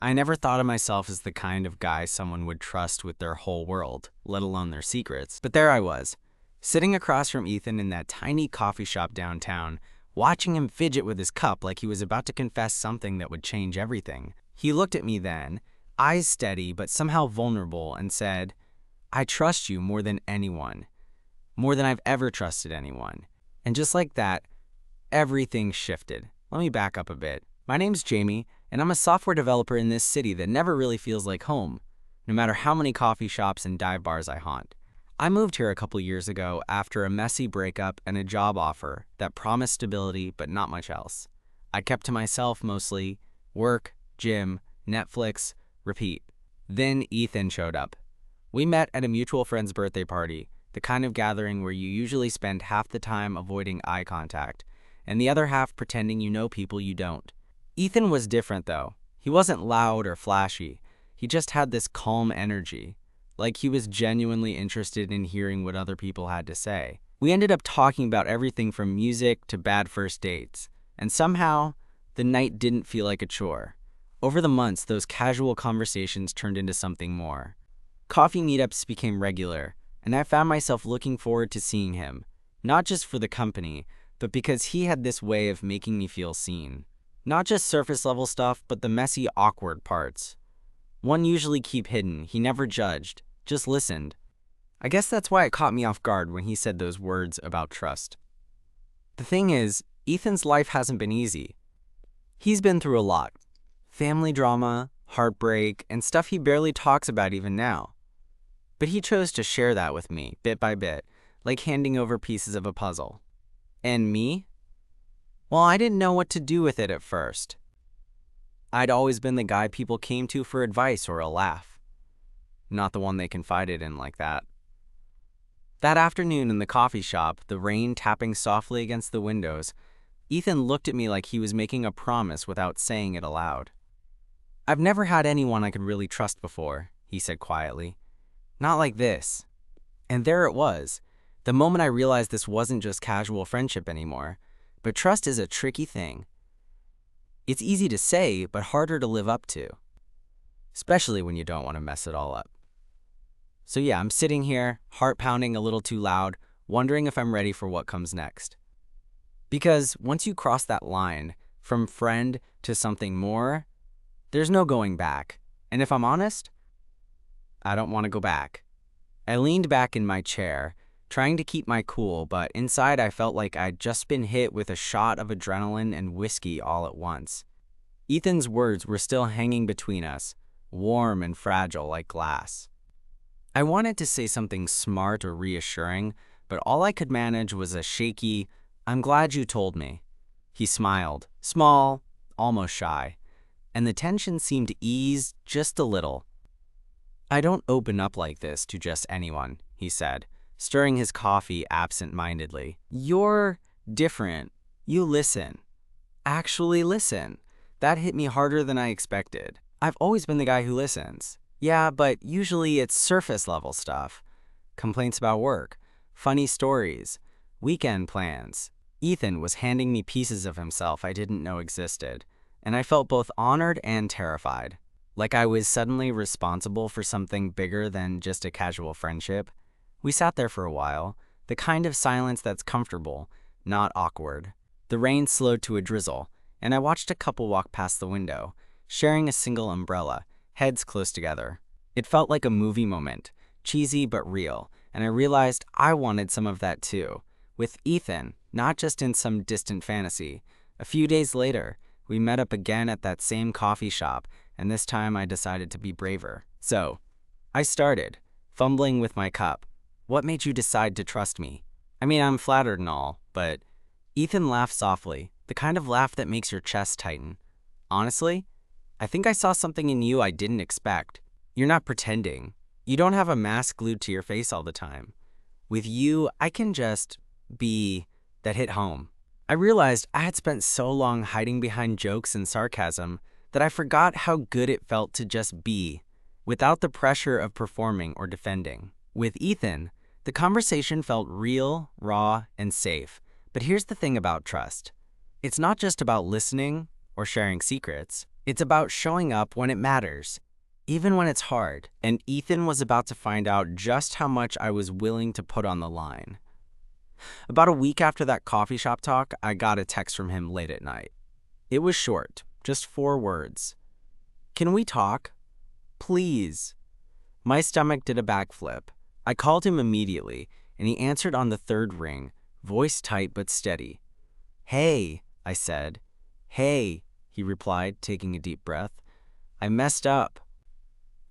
I never thought of myself as the kind of guy someone would trust with their whole world, let alone their secrets. But there I was, sitting across from Ethan in that tiny coffee shop downtown, watching him fidget with his cup like he was about to confess something that would change everything. He looked at me then, eyes steady but somehow vulnerable, and said, "I trust you more than anyone, more than I've ever trusted anyone." And just like that, everything shifted. Let me back up a bit. My name's Jamie, and I'm a software developer in this city that never really feels like home, no matter how many coffee shops and dive bars I haunt. I moved here a couple years ago after a messy breakup and a job offer that promised stability but not much else. I kept to myself mostly: work, gym, Netflix, repeat. Then Ethan showed up. We met at a mutual friend's birthday party, the kind of gathering where you usually spend half the time avoiding eye contact, and the other half pretending you know people you don't. Ethan was different though. He wasn't loud or flashy. He just had this calm energy, like he was genuinely interested in hearing what other people had to say. We ended up talking about everything from music to bad first dates, and somehow, the night didn't feel like a chore. Over the months, those casual conversations turned into something more. Coffee meetups became regular, and I found myself looking forward to seeing him, not just for the company, but because he had this way of making me feel seen. Not just surface-level stuff, but the messy, awkward parts. One usually keep hidden. He never judged, just listened. I guess that's why it caught me off guard when he said those words about trust. The thing is, Ethan's life hasn't been easy. He's been through a lot. Family drama, heartbreak, and stuff he barely talks about even now. But he chose to share that with me, bit by bit, like handing over pieces of a puzzle. And me? Well, I didn't know what to do with it at first. I'd always been the guy people came to for advice or a laugh. Not the one they confided in like that. That afternoon in the coffee shop, the rain tapping softly against the windows, Ethan looked at me like he was making a promise without saying it aloud. "I've never had anyone I could really trust before," he said quietly. "Not like this." And there it was, the moment I realized this wasn't just casual friendship anymore. But trust is a tricky thing. It's easy to say, but harder to live up to, especially when you don't want to mess it all up. So yeah, I'm sitting here, heart pounding a little too loud, wondering if I'm ready for what comes next. Because once you cross that line, from friend to something more, there's no going back. And if I'm honest, I don't want to go back. I leaned back in my chair, trying to keep my cool, but inside I felt like I'd just been hit with a shot of adrenaline and whiskey all at once. Ethan's words were still hanging between us, warm and fragile like glass. I wanted to say something smart or reassuring, but all I could manage was a shaky, "I'm glad you told me." He smiled, small, almost shy, and the tension seemed to ease just a little. "I don't open up like this to just anyone," he said, stirring his coffee absent-mindedly. "You're different. You listen. Actually listen." That hit me harder than I expected. I've always been the guy who listens. Yeah, but usually it's surface-level stuff. Complaints about work, funny stories, weekend plans. Ethan was handing me pieces of himself I didn't know existed, and I felt both honored and terrified. Like I was suddenly responsible for something bigger than just a casual friendship. We sat there for a while, the kind of silence that's comfortable, not awkward. The rain slowed to a drizzle, and I watched a couple walk past the window, sharing a single umbrella, heads close together. It felt like a movie moment, cheesy but real, and I realized I wanted some of that too, with Ethan, not just in some distant fantasy. A few days later, we met up again at that same coffee shop, and this time I decided to be braver. So, I started, fumbling with my cup. "What made you decide to trust me?" I mean, I'm flattered and all, but Ethan laughed softly, the kind of laugh that makes your chest tighten. "Honestly, I think I saw something in you I didn't expect. You're not pretending. You don't have a mask glued to your face all the time. With you, I can just be." That hit home. I realized I had spent so long hiding behind jokes and sarcasm that I forgot how good it felt to just be, without the pressure of performing or defending. With Ethan, the conversation felt real, raw, and safe. But here's the thing about trust. It's not just about listening or sharing secrets. It's about showing up when it matters, even when it's hard, and Ethan was about to find out just how much I was willing to put on the line. About a week after that coffee shop talk, I got a text from him late at night. It was short, just 4 words. "Can we talk? Please." My stomach did a backflip. I called him immediately, and he answered on the 3rd ring, voice tight but steady. "Hey," I said. "Hey," he replied, taking a deep breath. "I messed up.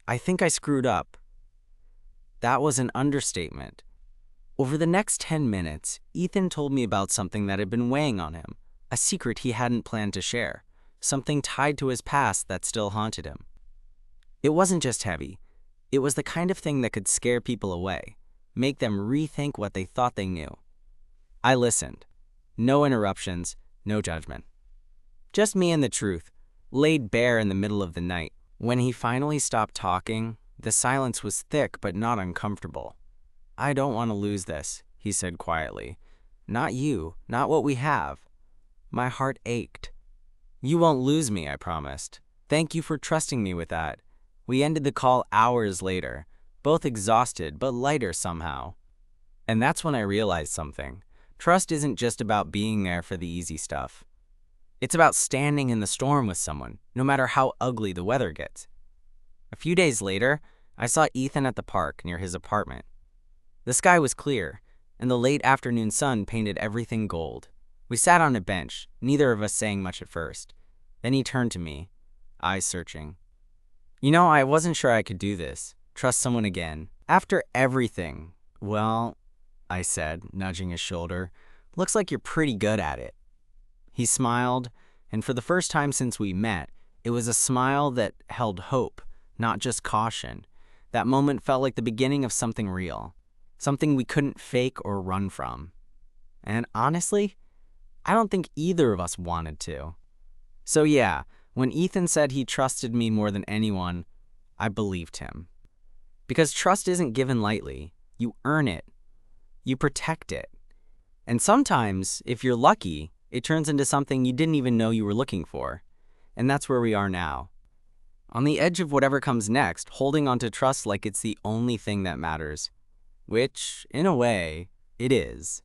I think I screwed up." That was an understatement. Over the next 10 minutes, Ethan told me about something that had been weighing on him, a secret he hadn't planned to share, something tied to his past that still haunted him. It wasn't just heavy. It was the kind of thing that could scare people away, make them rethink what they thought they knew. I listened. No interruptions, no judgment. Just me and the truth, laid bare in the middle of the night. When he finally stopped talking, the silence was thick but not uncomfortable. "I don't want to lose this," he said quietly. "Not you, not what we have." My heart ached. "You won't lose me," I promised. "Thank you for trusting me with that." We ended the call hours later, both exhausted but lighter somehow. And that's when I realized something. Trust isn't just about being there for the easy stuff. It's about standing in the storm with someone, no matter how ugly the weather gets. A few days later, I saw Ethan at the park near his apartment. The sky was clear, and the late afternoon sun painted everything gold. We sat on a bench, neither of us saying much at first. Then he turned to me, eyes searching. "You know, I wasn't sure I could do this, trust someone again. After everything." "Well," I said, nudging his shoulder, "looks like you're pretty good at it." He smiled, and for the first time since we met, it was a smile that held hope, not just caution. That moment felt like the beginning of something real, something we couldn't fake or run from. And honestly, I don't think either of us wanted to. So yeah, when Ethan said he trusted me more than anyone, I believed him. Because trust isn't given lightly. You earn it. You protect it. And sometimes, if you're lucky, it turns into something you didn't even know you were looking for. And that's where we are now. On the edge of whatever comes next, holding on to trust like it's the only thing that matters. Which, in a way, it is.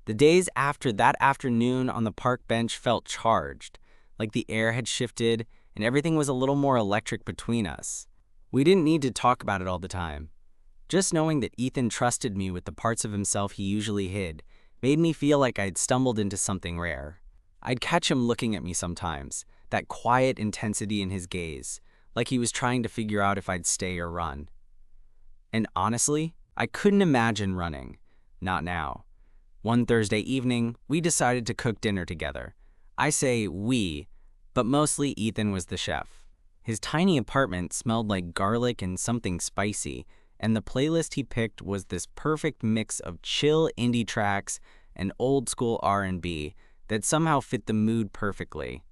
The days after that afternoon on the park bench felt charged, like the air had shifted and everything was a little more electric between us. We didn't need to talk about it all the time. Just knowing that Ethan trusted me with the parts of himself he usually hid made me feel like I'd stumbled into something rare. I'd catch him looking at me sometimes, that quiet intensity in his gaze, like he was trying to figure out if I'd stay or run. And honestly, I couldn't imagine running. Not now. One Thursday evening, we decided to cook dinner together. I say we, but mostly Ethan was the chef. His tiny apartment smelled like garlic and something spicy, and the playlist he picked was this perfect mix of chill indie tracks and old-school R&B that somehow fit the mood perfectly.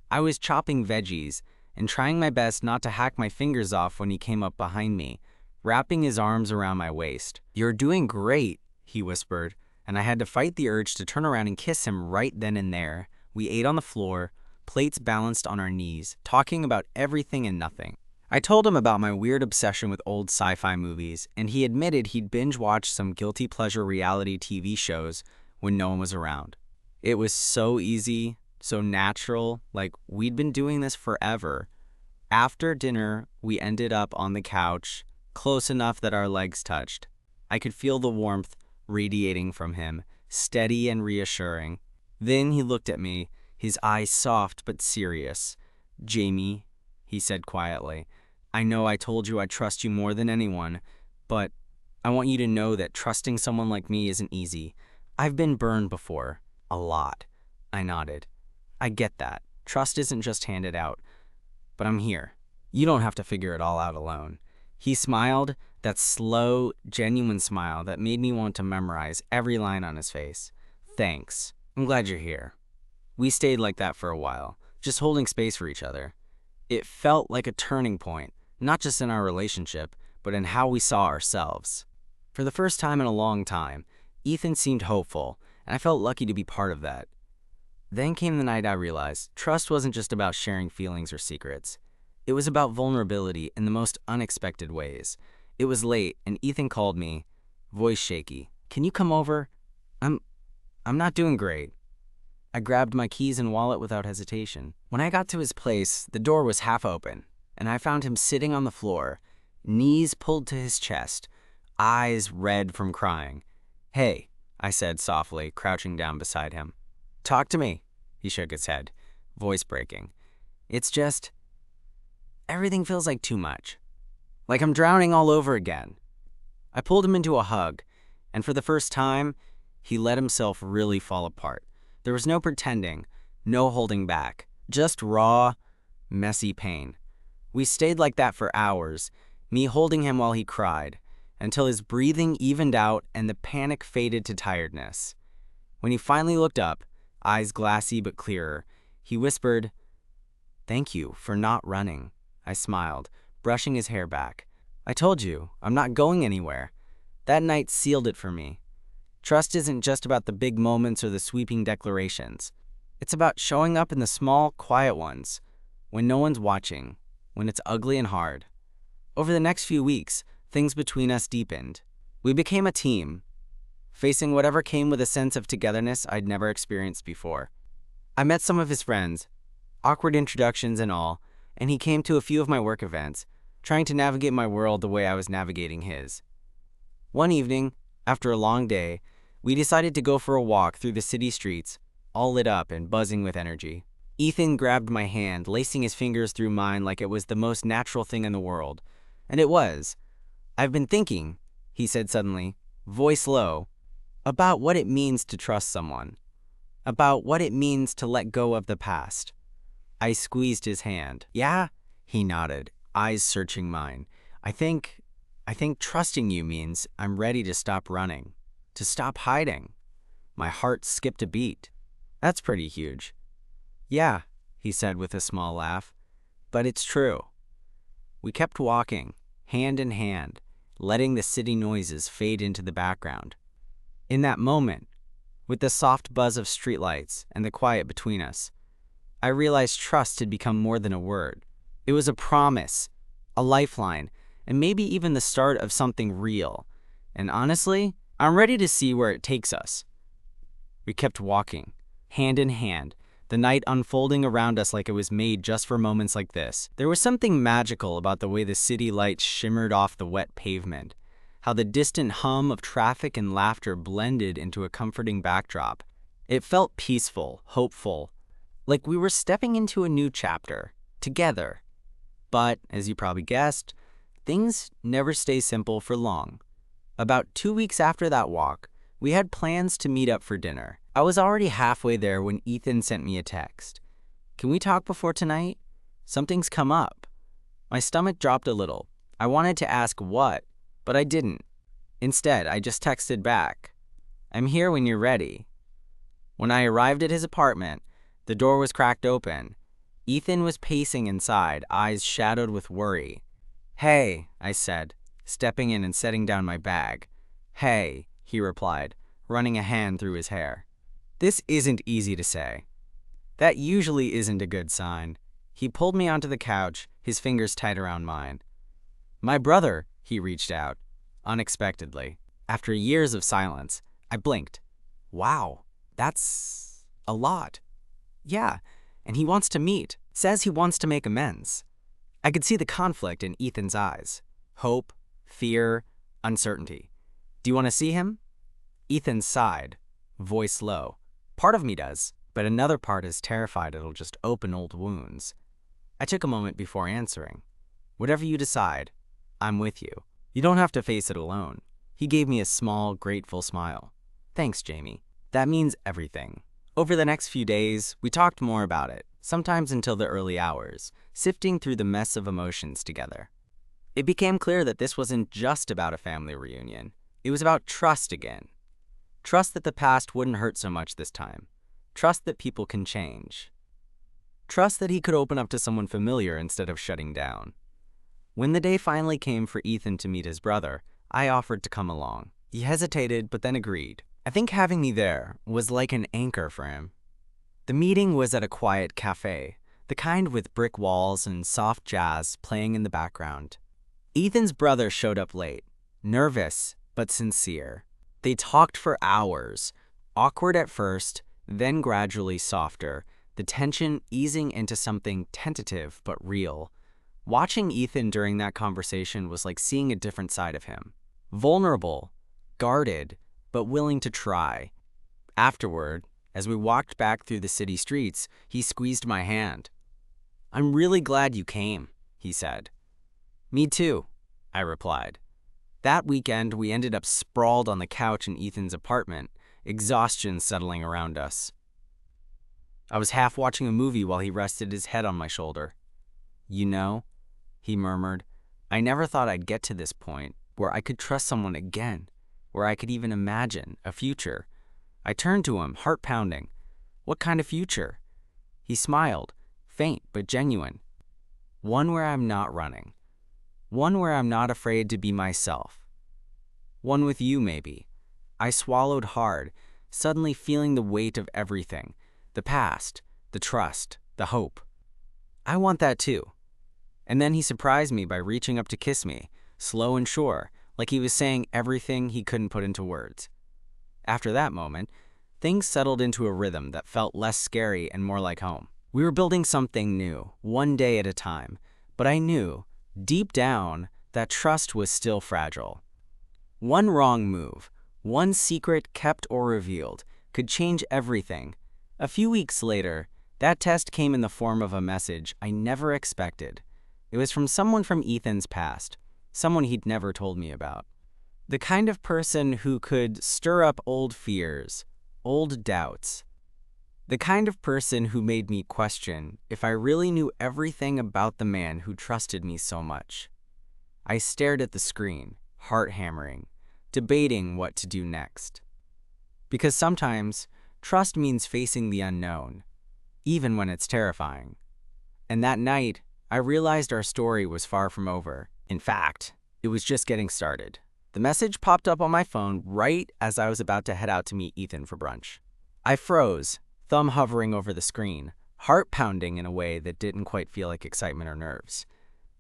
I was chopping veggies and trying my best not to hack my fingers off when he came up behind me, wrapping his arms around my waist. "You're doing great," he whispered, and I had to fight the urge to turn around and kiss him right then and there. We ate on the floor, plates balanced on our knees, talking about everything and nothing. I told him about my weird obsession with old sci-fi movies, and he admitted he'd binge-watched some guilty pleasure reality TV shows when no one was around. It was so easy, so natural, like we'd been doing this forever. After dinner, we ended up on the couch, close enough that our legs touched. I could feel the warmth radiating from him, steady and reassuring. Then he looked at me, his eyes soft but serious. "Jamie," he said quietly, "I know I told you I trust you more than anyone, but I want you to know that trusting someone like me isn't easy. I've been burned before. A lot." I nodded. "I get that. Trust isn't just handed out. But I'm here. You don't have to figure it all out alone." He smiled, that slow, genuine smile that made me want to memorize every line on his face. "Thanks. I'm glad you're here." We stayed like that for a while, just holding space for each other. It felt like a turning point, not just in our relationship, but in how we saw ourselves. For the first time in a long time, Ethan seemed hopeful, and I felt lucky to be part of that. Then came the night I realized trust wasn't just about sharing feelings or secrets. It was about vulnerability in the most unexpected ways. It was late, and Ethan called me, voice shaky. "Can you come over? I'm not doing great." I grabbed my keys and wallet without hesitation. When I got to his place, the door was half open, and I found him sitting on the floor, knees pulled to his chest, eyes red from crying. "Hey," I said softly, crouching down beside him. "Talk to me." He shook his head, voice breaking. "It's just, everything feels like too much. Like I'm drowning all over again." I pulled him into a hug, and for the first time, he let himself really fall apart. There was no pretending, no holding back, just raw, messy pain. We stayed like that for hours, me holding him while he cried, until his breathing evened out and the panic faded to tiredness. When he finally looked up, eyes glassy but clearer, he whispered, "Thank you for not running." I smiled, brushing his hair back. "I told you, I'm not going anywhere." That night sealed it for me. Trust isn't just about the big moments or the sweeping declarations. It's about showing up in the small, quiet ones, when no one's watching, when it's ugly and hard. Over the next few weeks, things between us deepened. We became a team, facing whatever came with a sense of togetherness I'd never experienced before. I met some of his friends, awkward introductions and all, and he came to a few of my work events, trying to navigate my world the way I was navigating his. One evening, after a long day, we decided to go for a walk through the city streets, all lit up and buzzing with energy. Ethan grabbed my hand, lacing his fingers through mine like it was the most natural thing in the world. And it was. "I've been thinking," he said suddenly, voice low, "about what it means to trust someone. About what it means to let go of the past." I squeezed his hand. "Yeah?" He nodded, eyes searching mine. I think trusting you means I'm ready to stop running, to stop hiding." My heart skipped a beat. "That's pretty huge." "Yeah," he said with a small laugh, "but it's true." We kept walking, hand in hand, letting the city noises fade into the background. In that moment, with the soft buzz of streetlights and the quiet between us, I realized trust had become more than a word. It was a promise, a lifeline, and maybe even the start of something real. And honestly, I'm ready to see where it takes us. We kept walking, hand in hand, the night unfolding around us like it was made just for moments like this. There was something magical about the way the city lights shimmered off the wet pavement, how the distant hum of traffic and laughter blended into a comforting backdrop. It felt peaceful, hopeful, like we were stepping into a new chapter, together. But, as you probably guessed, things never stay simple for long. About 2 weeks after that walk, we had plans to meet up for dinner. I was already halfway there when Ethan sent me a text. "Can we talk before tonight? Something's come up." My stomach dropped a little. I wanted to ask what, but I didn't. Instead, I just texted back, "I'm here when you're ready." When I arrived at his apartment, the door was cracked open. Ethan was pacing inside, eyes shadowed with worry. "Hey," I said, stepping in and setting down my bag. "Hey," he replied, running a hand through his hair. This isn't easy to say. That usually isn't a good sign. He pulled me onto the couch, his fingers tight around mine. "My brother," he reached out, unexpectedly. After years of silence, I blinked. "Wow, that's a lot." "Yeah, and he wants to meet. Says he wants to make amends." I could see the conflict in Ethan's eyes. Hope, fear, uncertainty. "Do you want to see him?" Ethan sighed, voice low. "Part of me does, but another part is terrified it'll just open old wounds." I took a moment before answering. "Whatever you decide, I'm with you. You don't have to face it alone." He gave me a small, grateful smile. "Thanks, Jamie. That means everything." Over the next few days, we talked more about it, sometimes until the early hours, sifting through the mess of emotions together. It became clear that this wasn't just about a family reunion. It was about trust again. Trust that the past wouldn't hurt so much this time. Trust that people can change. Trust that he could open up to someone familiar instead of shutting down. When the day finally came for Ethan to meet his brother, I offered to come along. He hesitated, but then agreed. I think having me there was like an anchor for him. The meeting was at a quiet cafe, the kind with brick walls and soft jazz playing in the background. Ethan's brother showed up late, nervous but sincere. They talked for hours, awkward at first, then gradually softer, the tension easing into something tentative but real. Watching Ethan during that conversation was like seeing a different side of him. Vulnerable, guarded, but willing to try. Afterward, as we walked back through the city streets, he squeezed my hand. "I'm really glad you came," he said. "Me too," I replied. That weekend, we ended up sprawled on the couch in Ethan's apartment, exhaustion settling around us. I was half watching a movie while he rested his head on my shoulder. "You know," he murmured, "I never thought I'd get to this point, where I could trust someone again, where I could even imagine a future." I turned to him, heart pounding. "What kind of future?" He smiled, faint but genuine. "One where I'm not running. One where I'm not afraid to be myself. One with you, maybe." I swallowed hard, suddenly feeling the weight of everything. The past, the trust, the hope. "I want that too." And then he surprised me by reaching up to kiss me, slow and sure, like he was saying everything he couldn't put into words. After that moment, things settled into a rhythm that felt less scary and more like home. We were building something new, one day at a time, but I knew, deep down, that trust was still fragile. One wrong move, one secret kept or revealed, could change everything. A few weeks later, that test came in the form of a message I never expected. It was from someone from Ethan's past, someone he'd never told me about. The kind of person who could stir up old fears, old doubts. The kind of person who made me question if I really knew everything about the man who trusted me so much. I stared at the screen, heart hammering, debating what to do next. Because sometimes, trust means facing the unknown, even when it's terrifying. And that night, I realized our story was far from over. In fact, it was just getting started. The message popped up on my phone right as I was about to head out to meet Ethan for brunch. I froze, thumb hovering over the screen, heart pounding in a way that didn't quite feel like excitement or nerves.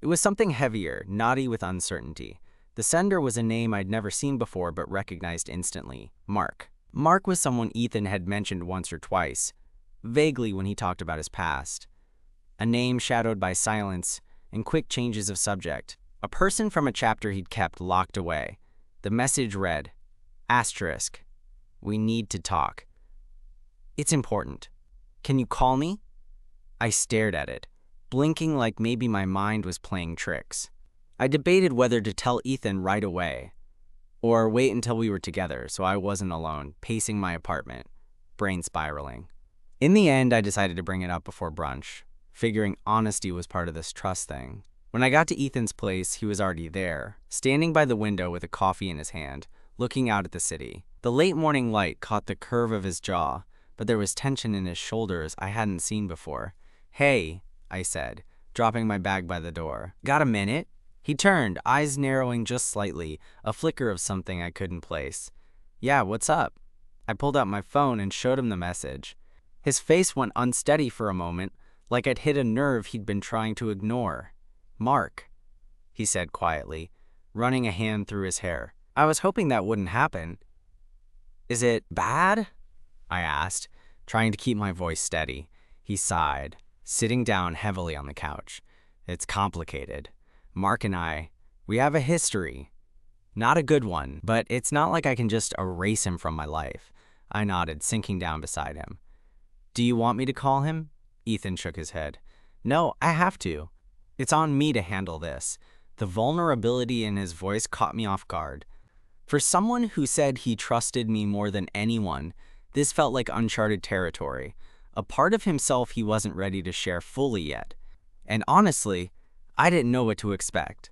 It was something heavier, knotty with uncertainty. The sender was a name I'd never seen before but recognized instantly: Mark. Mark was someone Ethan had mentioned once or twice, vaguely when he talked about his past. A name shadowed by silence and quick changes of subject. A person from a chapter he'd kept locked away. The message read, **, we need to talk. It's important. Can you call me?" I stared at it, blinking like maybe my mind was playing tricks. I debated whether to tell Ethan right away, or wait until we were together so I wasn't alone, pacing my apartment, brain spiraling. In the end, I decided to bring it up before brunch, figuring honesty was part of this trust thing. When I got to Ethan's place, he was already there, standing by the window with a coffee in his hand, looking out at the city. The late morning light caught the curve of his jaw, but there was tension in his shoulders I hadn't seen before. "Hey," I said, dropping my bag by the door. "Got a minute?" He turned, eyes narrowing just slightly, a flicker of something I couldn't place. "Yeah, what's up?" I pulled out my phone and showed him the message. His face went unsteady for a moment, like I'd hit a nerve he'd been trying to ignore. "Mark," he said quietly, running a hand through his hair. "I was hoping that wouldn't happen." "Is it bad?" I asked, trying to keep my voice steady. He sighed, sitting down heavily on the couch. "It's complicated. Mark and we have a history. Not a good one, but it's not like I can just erase him from my life." I nodded, sinking down beside him. "Do you want me to call him?" Ethan shook his head. "No, I have to. It's on me to handle this." The vulnerability in his voice caught me off guard. For someone who said he trusted me more than anyone, this felt like uncharted territory, a part of himself he wasn't ready to share fully yet. And honestly, I didn't know what to expect.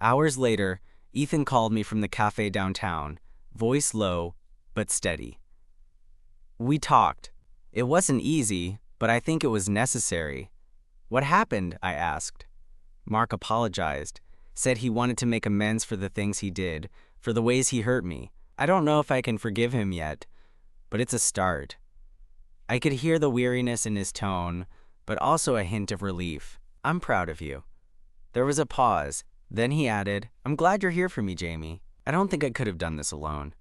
Hours later, Ethan called me from the cafe downtown, voice low but steady. We talked. It wasn't easy, but I think it was necessary. "What happened?" I asked. Mark apologized, said he wanted to make amends for the things he did, for the ways he hurt me. I don't know if I can forgive him yet, but it's a start. I could hear the weariness in his tone, but also a hint of relief. "I'm proud of you." There was a pause. Then he added, "I'm glad you're here for me, Jamie. I don't think I could have done this alone."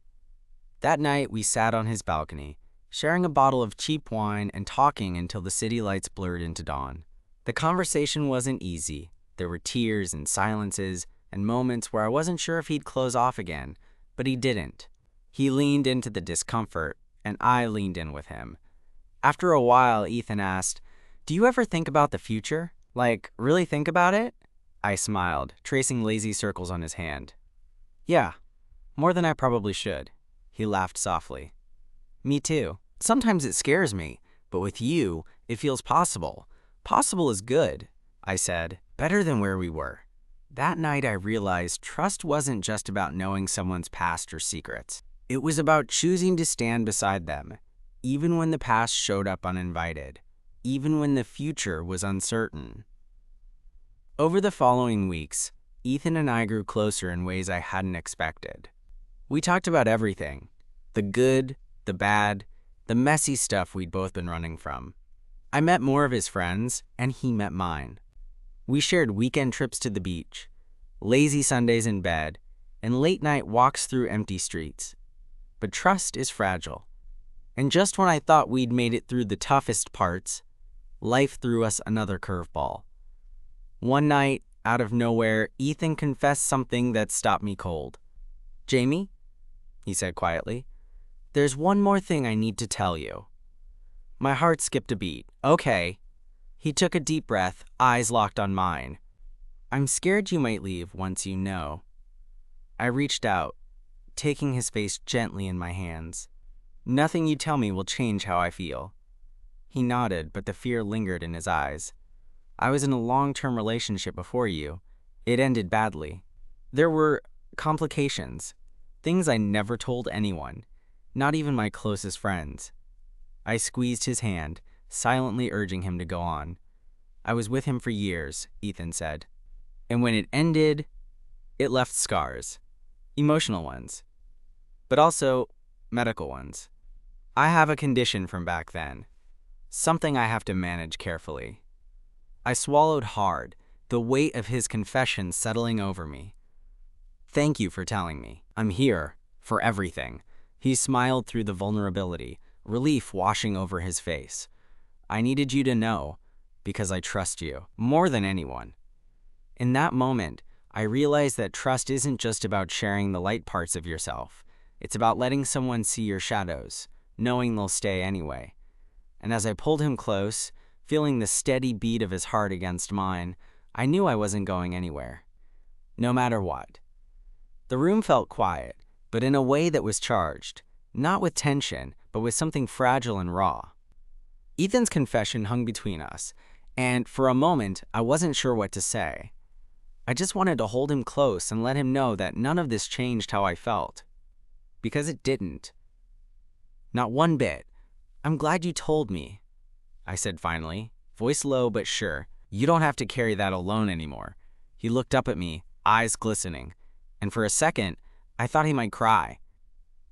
That night, we sat on his balcony, sharing a bottle of cheap wine and talking until the city lights blurred into dawn. The conversation wasn't easy. There were tears and silences and moments where I wasn't sure if he'd close off again, but he didn't. He leaned into the discomfort, and I leaned in with him. After a while, Ethan asked, "Do you ever think about the future? Like, really think about it?" I smiled, tracing lazy circles on his hand. "Yeah, more than I probably should." He laughed softly. "Me too. Sometimes it scares me, but with you, it feels possible. Possible is good," I said, "better than where we were." That night I realized trust wasn't just about knowing someone's past or secrets. It was about choosing to stand beside them, even when the past showed up uninvited, even when the future was uncertain. Over the following weeks, Ethan and I grew closer in ways I hadn't expected. We talked about everything, the good, the bad, the messy stuff we'd both been running from. I met more of his friends, and he met mine. We shared weekend trips to the beach, lazy Sundays in bed, and late-night walks through empty streets. But trust is fragile. And just when I thought we'd made it through the toughest parts, life threw us another curveball. One night, out of nowhere, Ethan confessed something that stopped me cold. "Jamie," he said quietly, "there's one more thing I need to tell you." My heart skipped a beat. "Okay." He took a deep breath, eyes locked on mine. "I'm scared you might leave once you know." I reached out, taking his face gently in my hands. "Nothing you tell me will change how I feel." He nodded, but the fear lingered in his eyes. "I was in a long-term relationship before you. It ended badly. There were complications, things I never told anyone, not even my closest friends." I squeezed his hand, silently urging him to go on. "I was with him for years," Ethan said. "And when it ended, it left scars. Emotional ones, but also medical ones. I have a condition from back then, something I have to manage carefully." I swallowed hard, the weight of his confession settling over me. "Thank you for telling me. I'm here for everything." He smiled through the vulnerability, relief washing over his face. "I needed you to know, because I trust you, more than anyone." In that moment, I realized that trust isn't just about sharing the light parts of yourself. It's about letting someone see your shadows, knowing they'll stay anyway. And as I pulled him close, feeling the steady beat of his heart against mine, I knew I wasn't going anywhere, no matter what. The room felt quiet, but in a way that was charged, not with tension, but with something fragile and raw. Ethan's confession hung between us, and for a moment, I wasn't sure what to say. I just wanted to hold him close and let him know that none of this changed how I felt. Because it didn't. Not one bit. "I'm glad you told me," I said finally, voice low but sure. "You don't have to carry that alone anymore." He looked up at me, eyes glistening, and for a second, I thought he might cry.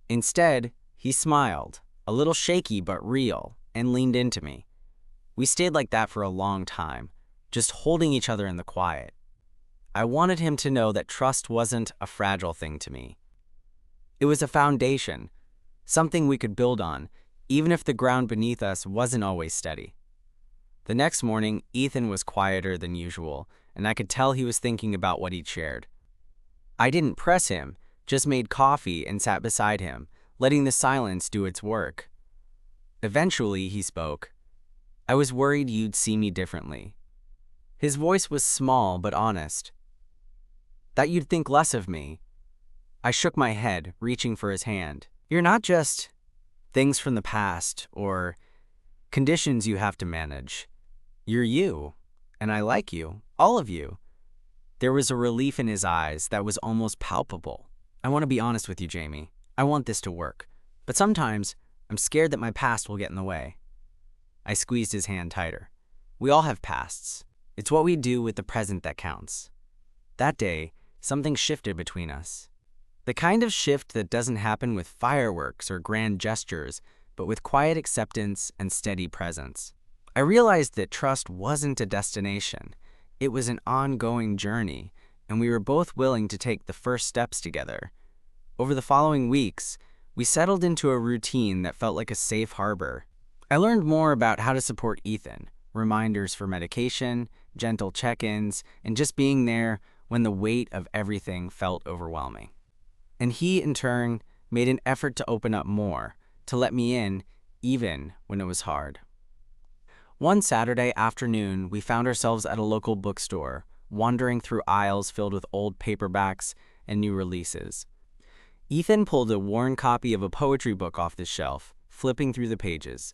Instead, he smiled, a little shaky but real, and leaned into me. We stayed like that for a long time, just holding each other in the quiet. I wanted him to know that trust wasn't a fragile thing to me. It was a foundation, something we could build on, even if the ground beneath us wasn't always steady. The next morning, Ethan was quieter than usual, and I could tell he was thinking about what he'd shared. I didn't press him, just made coffee and sat beside him, letting the silence do its work. Eventually, he spoke. "I was worried you'd see me differently." His voice was small but honest. "That you'd think less of me." I shook my head, reaching for his hand. "You're not just things from the past or conditions you have to manage. You're you, and I like you, all of you." There was a relief in his eyes that was almost palpable. "I want to be honest with you, Jamie. I want this to work. But sometimes, I'm scared that my past will get in the way." I squeezed his hand tighter. "We all have pasts. It's what we do with the present that counts." That day, something shifted between us. The kind of shift that doesn't happen with fireworks or grand gestures, but with quiet acceptance and steady presence. I realized that trust wasn't a destination. It was an ongoing journey, and we were both willing to take the first steps together. Over the following weeks, we settled into a routine that felt like a safe harbor. I learned more about how to support Ethan, reminders for medication, gentle check-ins, and just being there when the weight of everything felt overwhelming. And he, in turn, made an effort to open up more, to let me in, even when it was hard. One Saturday afternoon, we found ourselves at a local bookstore, wandering through aisles filled with old paperbacks and new releases. Ethan pulled a worn copy of a poetry book off the shelf, flipping through the pages.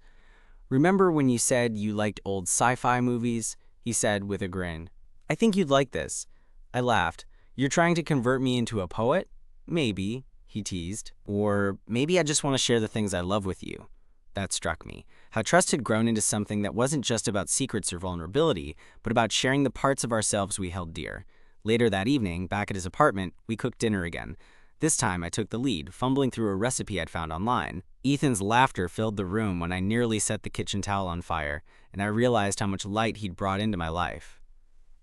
"Remember when you said you liked old sci-fi movies?" he said with a grin. "I think you'd like this." I laughed. "You're trying to convert me into a poet?" "Maybe," he teased. "Or maybe I just want to share the things I love with you." That struck me. How trust had grown into something that wasn't just about secrets or vulnerability, but about sharing the parts of ourselves we held dear. Later that evening, back at his apartment, we cooked dinner again. This time I took the lead, fumbling through a recipe I'd found online. Ethan's laughter filled the room when I nearly set the kitchen towel on fire, and I realized how much light he'd brought into my life.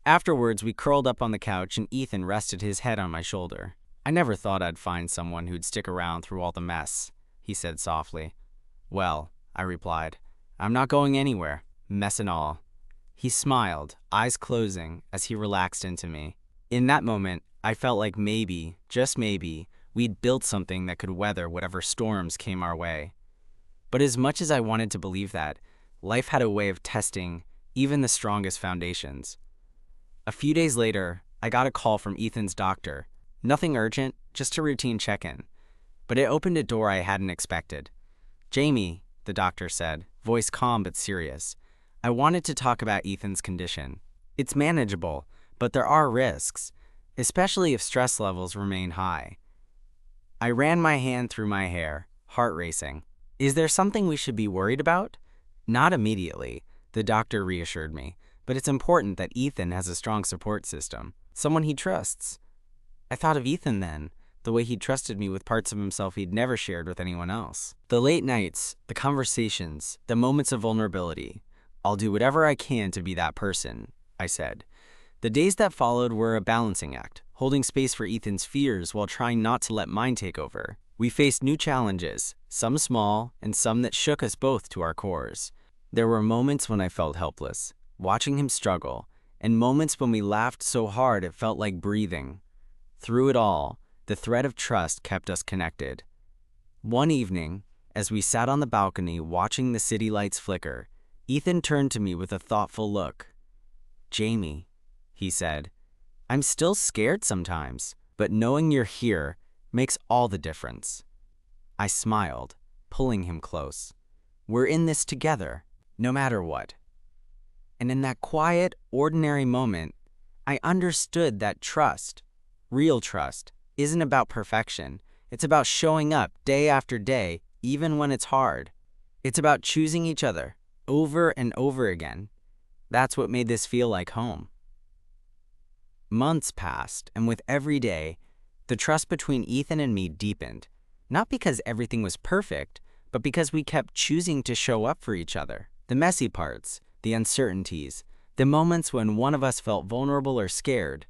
Afterwards, we curled up on the couch and Ethan rested his head on my shoulder. "I never thought I'd find someone who'd stick around through all the mess," he said softly. "Well," I replied, "I'm not going anywhere, mess and all." He smiled, eyes closing, as he relaxed into me. In that moment, I felt like maybe, just maybe, we'd built something that could weather whatever storms came our way. But as much as I wanted to believe that, life had a way of testing even the strongest foundations. A few days later, I got a call from Ethan's doctor. Nothing urgent, just a routine check-in. But it opened a door I hadn't expected. "Jamie," the doctor said, voice calm but serious, "I wanted to talk about Ethan's condition. It's manageable, but there are risks, especially if stress levels remain high." I ran my hand through my hair, heart racing. "Is there something we should be worried about?" "Not immediately," the doctor reassured me, "but it's important that Ethan has a strong support system, someone he trusts." I thought of Ethan then, the way he'd trusted me with parts of himself he'd never shared with anyone else. The late nights, the conversations, the moments of vulnerability. "I'll do whatever I can to be that person," I said. The days that followed were a balancing act, holding space for Ethan's fears while trying not to let mine take over. We faced new challenges, some small and some that shook us both to our cores. There were moments when I felt helpless, watching him struggle, and moments when we laughed so hard it felt like breathing. Through it all, the thread of trust kept us connected. One evening, as we sat on the balcony watching the city lights flicker, Ethan turned to me with a thoughtful look. "Jamie," he said, "I'm still scared sometimes, but knowing you're here makes all the difference." I smiled, pulling him close. "We're in this together, no matter what." And in that quiet, ordinary moment, I understood that trust, real trust, isn't about perfection. It's about showing up day after day, even when it's hard. It's about choosing each other, over and over again. That's what made this feel like home. Months passed, and with every day, the trust between Ethan and me deepened. Not because everything was perfect, but because we kept choosing to show up for each other. The messy parts, the uncertainties, the moments when one of us felt vulnerable or scared,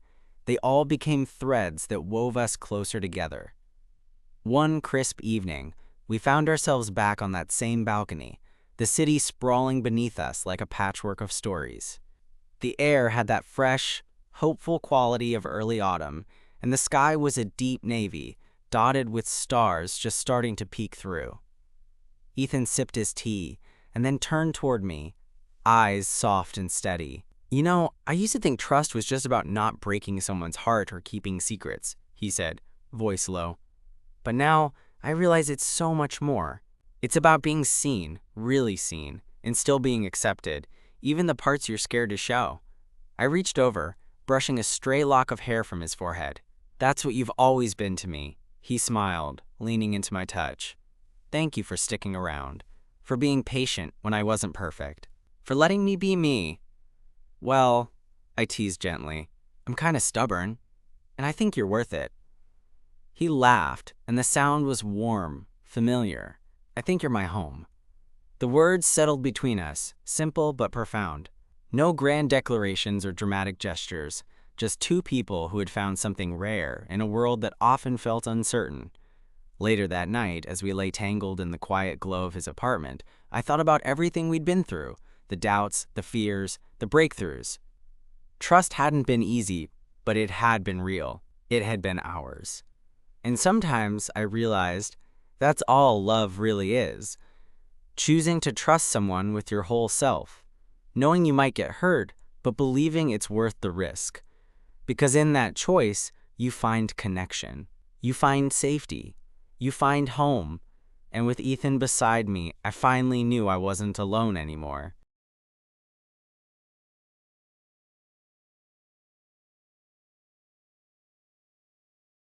they all became threads that wove us closer together. One crisp evening, we found ourselves back on that same balcony, the city sprawling beneath us like a patchwork of stories. The air had that fresh, hopeful quality of early autumn, and the sky was a deep navy, dotted with stars just starting to peek through. Ethan sipped his tea and then turned toward me, eyes soft and steady. "You know, I used to think trust was just about not breaking someone's heart or keeping secrets," he said, voice low. "But now, I realize it's so much more. It's about being seen, really seen, and still being accepted, even the parts you're scared to show." I reached over, brushing a stray lock of hair from his forehead. "That's what you've always been to me," he smiled, leaning into my touch. "Thank you for sticking around, for being patient when I wasn't perfect, for letting me be me." "Well," I teased gently, "I'm kinda stubborn, and I think you're worth it." He laughed, and the sound was warm, familiar. "I think you're my home." The words settled between us, simple but profound. No grand declarations or dramatic gestures, just two people who had found something rare in a world that often felt uncertain. Later that night, as we lay tangled in the quiet glow of his apartment, I thought about everything we'd been through, the doubts, the fears, the breakthroughs. Trust hadn't been easy, but it had been real. It had been ours. And sometimes I realized that's all love really is. Choosing to trust someone with your whole self. Knowing you might get hurt, but believing it's worth the risk. Because in that choice, you find connection. You find safety. You find home. And with Ethan beside me, I finally knew I wasn't alone anymore.